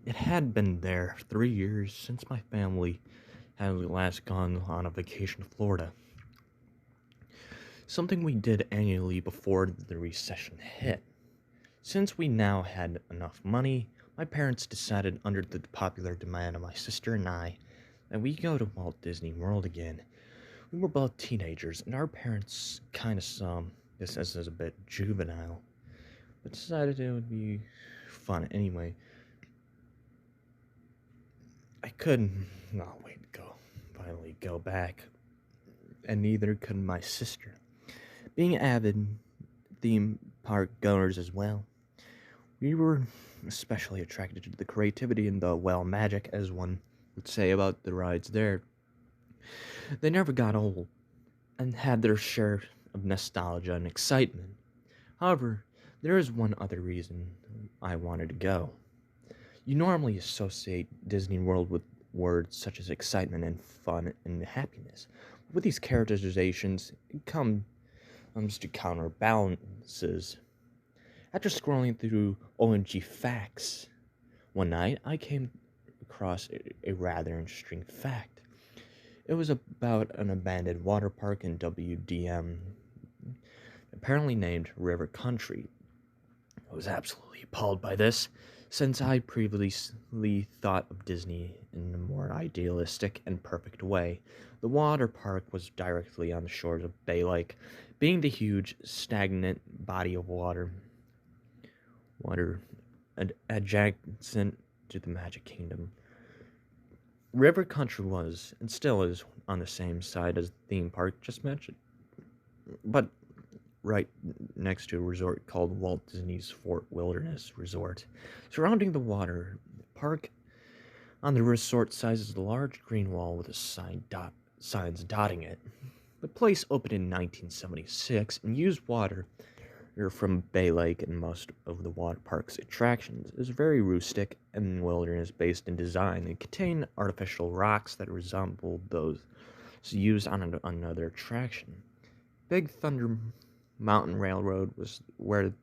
It had been there 3 years since my family had last gone on a vacation to Florida, something we did annually before the recession hit. Since we now had enough money, my parents decided, under the popular demand of my sister and I, that we go to Walt Disney World again. We were both teenagers, and our parents kind of saw this as a bit juvenile, but decided it would be fun anyway. I couldn't not wait to finally go back, and neither could my sister. Being avid theme park goers as well, we were especially attracted to the creativity and the, well, magic, as one would say, about the rides there. They never got old, and had their share of nostalgia and excitement. However, there is one other reason I wanted to go. You normally associate Disney World with words such as excitement and fun and happiness. With these characterizations, it comes to counterbalances. After scrolling through OMG facts one night, I came across a rather interesting fact. It was about an abandoned water park in WDM, apparently named River Country. I was absolutely appalled by this, since I previously thought of Disney in a more idealistic and perfect way. The water park was directly on the shores of Bay Lake, being the huge, stagnant body of water adjacent to the Magic Kingdom. River Country was, and still is, on the same side as the theme park just mentioned, but right next to a resort called Walt Disney's Fort Wilderness Resort. Surrounding the water park on the resort side is a large green wall with signs dotting it. The place opened in 1976 and used water from Bay Lake, and most of the water park's attractions is very rustic and wilderness-based in design and contain artificial rocks that resemble those used on another attraction. Big Thunder Mountain Railroad was where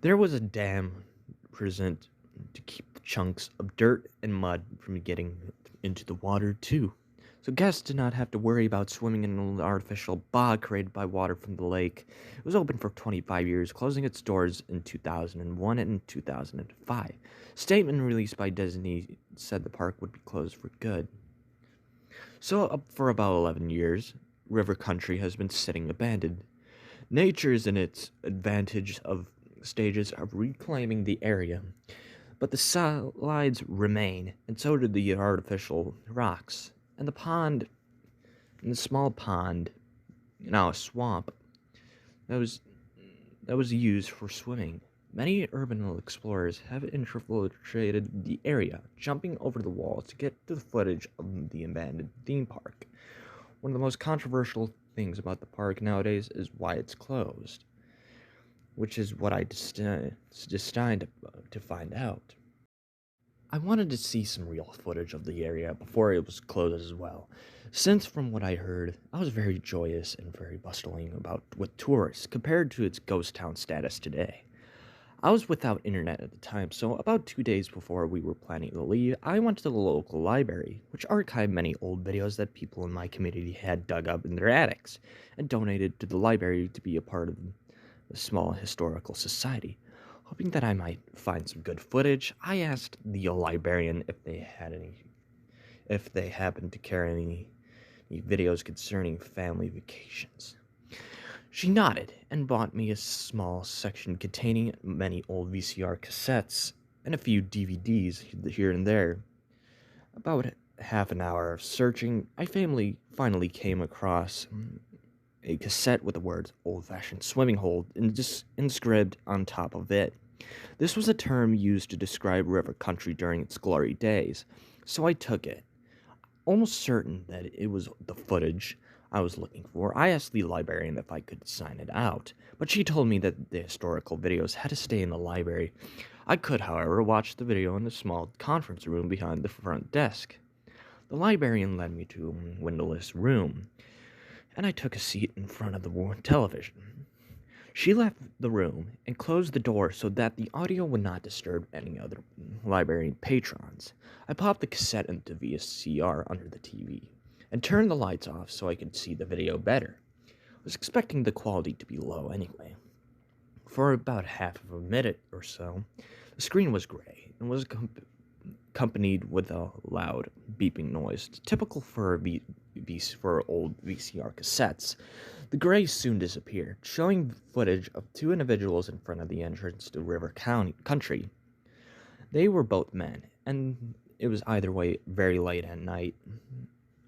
there was a dam present to keep the chunks of dirt and mud from getting into the water too. So guests did not have to worry about swimming in an artificial bog created by water from the lake. It was open for 25 years, closing its doors in 2001 and 2005. Statement released by Disney said the park would be closed for good. So for about 11 years, River Country has been sitting abandoned. Nature is in its advantage of stages of reclaiming the area, but the slides remain, and so do the artificial rocks. And the small pond, now a swamp, that was used for swimming. Many urban explorers have infiltrated the area, jumping over the walls to get to the footage of the abandoned theme park. One of the most controversial things about the park nowadays is why it's closed, which is what I destined to find out. I wanted to see some real footage of the area before it was closed as well, since from what I heard, I was very joyous and very bustling about with tourists compared to its ghost town status today. I was without internet at the time, so about 2 days before we were planning to leave, I went to the local library, which archived many old videos that people in my community had dug up in their attics, and donated to the library to be a part of the small historical society. Hoping that I might find some good footage, I asked the librarian if they happened to carry any videos concerning family vacations. She nodded and bought me a small section containing many old VCR cassettes and a few DVDs here and there. About half an hour of searching, I finally came across a cassette with the words "old-fashioned swimming hole" inscribed on top of it. This was a term used to describe River Country during its glory days, so I took it. Almost certain that it was the footage I was looking for, I asked the librarian if I could sign it out, but she told me that the historical videos had to stay in the library. I could, however, watch the video in the small conference room behind the front desk. The librarian led me to a windowless room, and I took a seat in front of the television. She left the room and closed the door so that the audio would not disturb any other library patrons. I popped the cassette into VCR under the TV and turned the lights off so I could see the video better. I was expecting the quality to be low anyway. For about half of a minute or so, the screen was gray and was accompanied with a loud beeping noise, typical for old VCR cassettes. The gray soon disappeared, showing footage of two individuals in front of the entrance to River Country. They were both men, and it was either way very late at night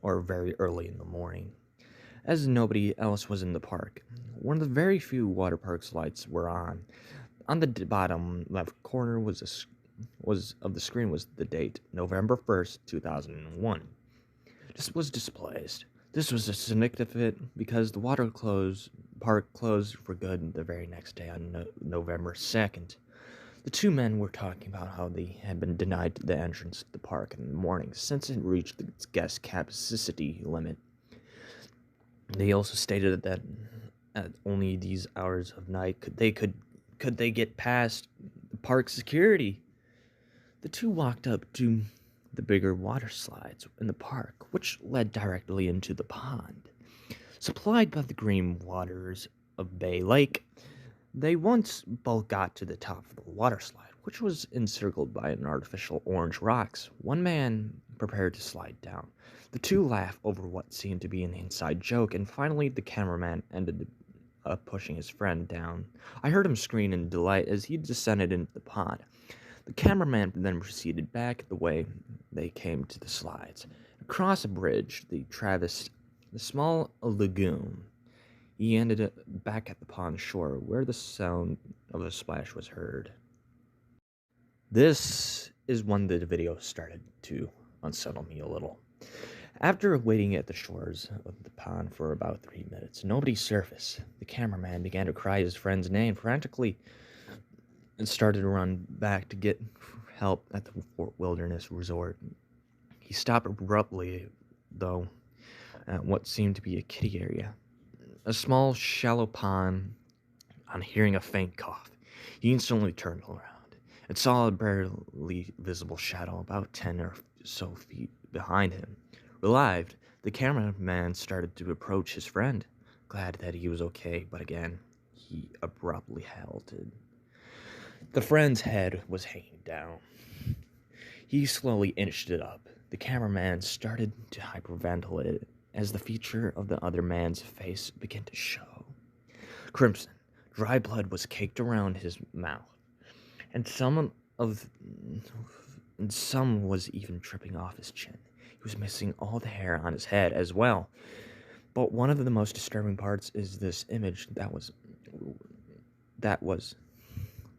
or very early in the morning, as nobody else was in the park. One of the very few water park's lights were on. On the bottom left corner of the screen was the date, November 1st, 2001. This was displaced. This was significant because the park closed for good the very next day on November 2nd. The two men were talking about how they had been denied the entrance to the park in the morning since it reached its guest capacity limit. They also stated that at only these hours of night could they get past the park security. The two walked up to the bigger water slides in the park, which led directly into the pond. Supplied by the green waters of Bay Lake, they once both got to the top of the water slide, which was encircled by an artificial orange rocks. One man prepared to slide down. The two laughed over what seemed to be an inside joke, and finally the cameraman ended up pushing his friend down. I heard him scream in delight as he descended into the pond. The cameraman then proceeded back the way they came to the slides. Across a bridge, the small lagoon. He ended up back at the pond shore, where the sound of a splash was heard. This is when the video started to unsettle me a little. After waiting at the shores of the pond for about 3 minutes, nobody surfaced. The cameraman began to cry his friend's name frantically and started to run back to get help at the Fort Wilderness Resort. He stopped abruptly, though, at what seemed to be a kiddie area. A small, shallow pond. On hearing a faint cough, he instantly turned around and saw a barely visible shadow about 10 or so feet behind him. Relieved, the cameraman started to approach his friend, glad that he was okay, but again, he abruptly halted. The friend's head was hanging down. He slowly inched it up. The cameraman started to hyperventilate as the feature of the other man's face began to show. Crimson, dry blood was caked around his mouth, and some was even dripping off his chin. He was missing all the hair on his head as well. But one of the most disturbing parts is this image that was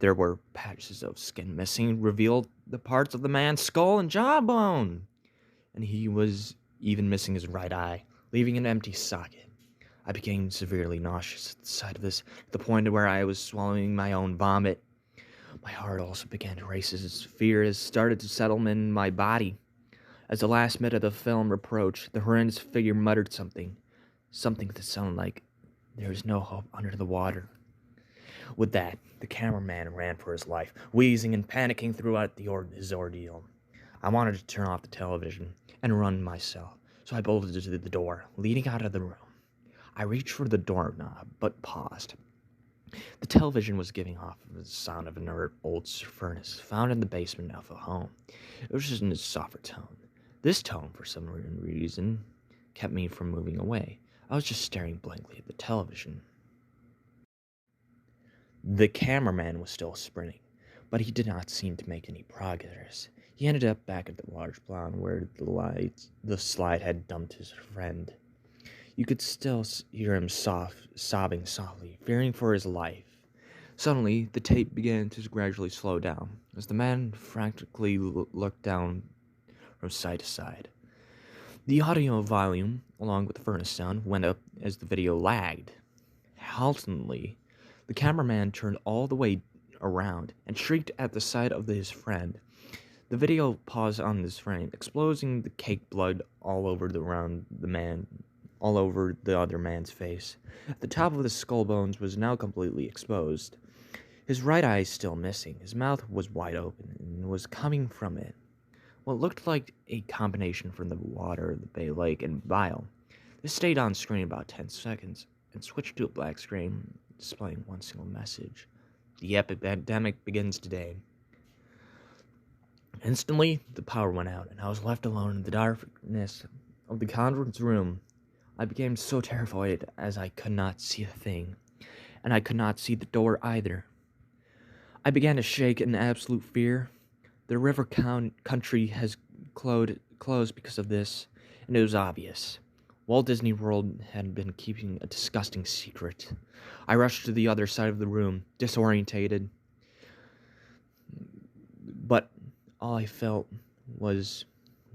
there were patches of skin missing, revealed the parts of the man's skull and jawbone. And he was even missing his right eye, leaving an empty socket. I became severely nauseous at the sight of this, to the point where I was swallowing my own vomit. My heart also began to race as fear started to settle in my body. As the last minute of the film approached, the horrendous figure muttered something that sounded like there is no hope under the water. With that, the cameraman ran for his life, wheezing and panicking throughout his ordeal. I wanted to turn off the television and run myself, so I bolted to the door, leading out of the room. I reached for the doorknob, but paused. The television was giving off the sound of an old furnace found in the basement of a home. It was just in a softer tone. This tone, for some reason, kept me from moving away. I was just staring blankly at the television. The cameraman was still sprinting, but he did not seem to make any progress. He ended up back at the large pond where the slide had dumped his friend. You could still hear him sobbing softly, fearing for his life. Suddenly, the tape began to gradually slow down, as the man frantically looked down from side to side. The audio volume, along with the furnace sound, went up as the video lagged. Haltingly, the cameraman turned all the way around and shrieked at the sight of his friend. The video paused on this frame, exposing the caked blood all over around the man all over the other man's face. The top of the skull bones was now completely exposed. His right eye still missing. His mouth was wide open and was coming from it what looked like a combination from the water, the Bay Lake, and bile. This stayed on screen about 10 seconds and switched to a black screen displaying one single message. The epidemic begins today. Instantly, the power went out, and I was left alone in the darkness of the conference room. I became so terrified as I could not see a thing, and I could not see the door either. I began to shake in absolute fear. The river country has closed because of this, and it was obvious. Walt Disney World had been keeping a disgusting secret. I rushed to the other side of the room, disorientated, but all I felt was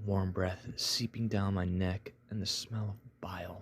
warm breath seeping down my neck and the smell of bile.